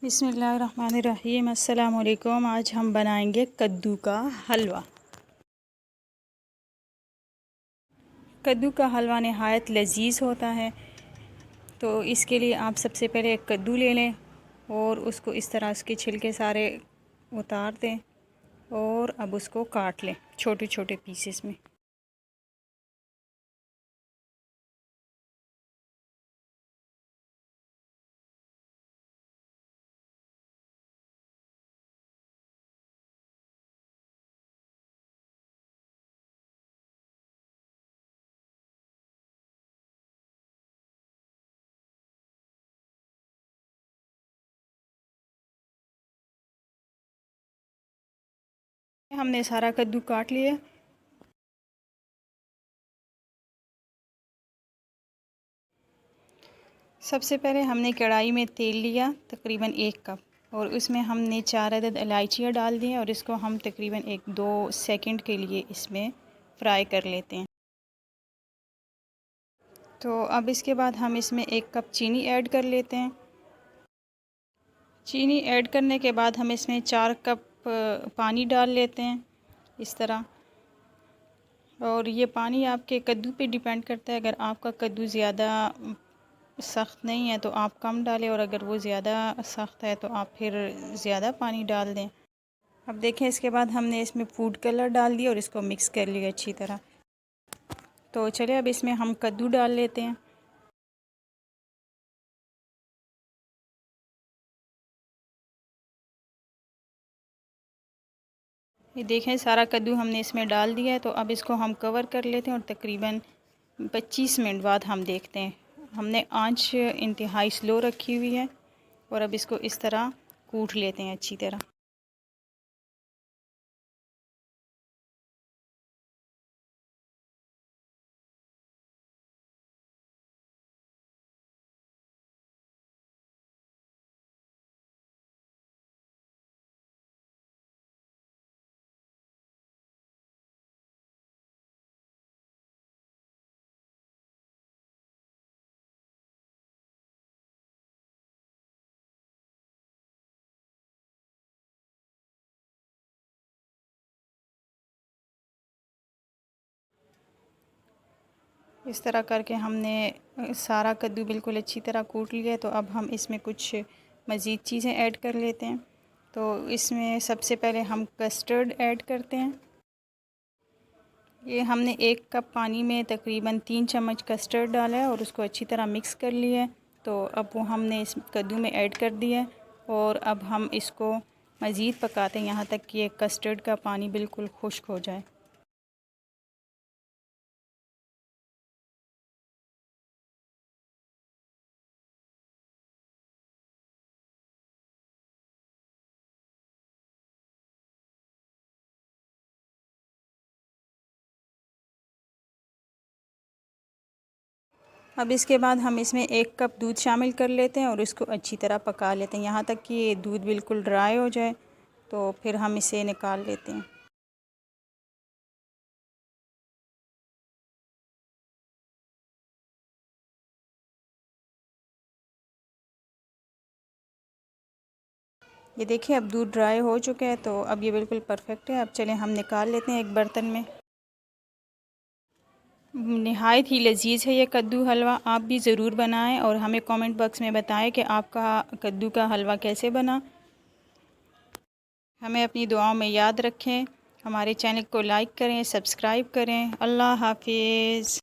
बिस्मिल्लाहिर्रहमानिर्रहीम। अस्सलाम वालेकुम। आज हम बनाएंगे कद्दू का हलवा। कद्दू का हलवा नहायत लजीज होता है। तो इसके लिए आप सबसे पहले एक कद्दू ले लें और उसको इस तरह उसके छिलके सारे उतार दें और अब उसको काट लें छोटे छोटे पीसेस में। हमने सारा कद्दू काट लिया। सबसे पहले हमने कढ़ाई में तेल लिया तकरीबन 1 कप और उसमें हमने 4 अदद इलायचियाँ डाल दी और इसको हम तकरीबन 1-2 सेकंड के लिए इसमें फ्राई कर लेते हैं। तो अब इसके बाद हम इसमें 1 कप चीनी ऐड कर लेते हैं। चीनी ऐड करने के बाद हम इसमें 4 कप पानी डाल लेते हैं इस तरह। और ये पानी आपके कद्दू पे डिपेंड करता है। अगर आपका कद्दू ज़्यादा सख्त नहीं है तो आप कम डालें और अगर वो ज़्यादा सख्त है तो आप फिर ज़्यादा पानी डाल दें। अब देखें, इसके बाद हमने इसमें फूड कलर डाल दिया और इसको मिक्स कर लिया अच्छी तरह। तो चलिए अब इसमें हम कद्दू डाल लेते हैं। ये देखें, सारा कद्दू हमने इसमें डाल दिया है। तो अब इसको हम कवर कर लेते हैं और तकरीबन 25 मिनट बाद हम देखते हैं। हमने आंच इंतहाई स्लो रखी हुई है और अब इसको इस तरह कूट लेते हैं अच्छी तरह। इस तरह करके हमने सारा कद्दू बिल्कुल अच्छी तरह कूट लिया। तो अब हम इसमें कुछ मज़ीद चीज़ें ऐड कर लेते हैं। तो इसमें सबसे पहले हम कस्टर्ड ऐड करते हैं। ये हमने 1 कप पानी में तकरीबन 3 चम्मच कस्टर्ड डाला है और उसको अच्छी तरह मिक्स कर लिया है। तो अब वो हमने इस कद्दू में ऐड कर दिया है और अब हम इसको मज़ीद पकाते हैं यहाँ तक कि ये कस्टर्ड का पानी बिल्कुल खुश्क हो जाए। अब इसके बाद हम इसमें 1 कप दूध शामिल कर लेते हैं और इसको अच्छी तरह पका लेते हैं यहाँ तक कि ये दूध बिल्कुल ड्राई हो जाए। तो फिर हम इसे निकाल लेते हैं। ये देखिए, अब दूध ड्राई हो चुका है तो अब ये बिल्कुल परफेक्ट है। अब चलें हम निकाल लेते हैं एक बर्तन में। नहायत ही लजीज है ये कद्दू हलवा। आप भी ज़रूर बनाएं और हमें कमेंट बॉक्स में बताएं कि आपका कद्दू का हलवा कैसे बना। हमें अपनी दुआओं में याद रखें। हमारे चैनल को लाइक करें, सब्सक्राइब करें। अल्लाह हाफिज़।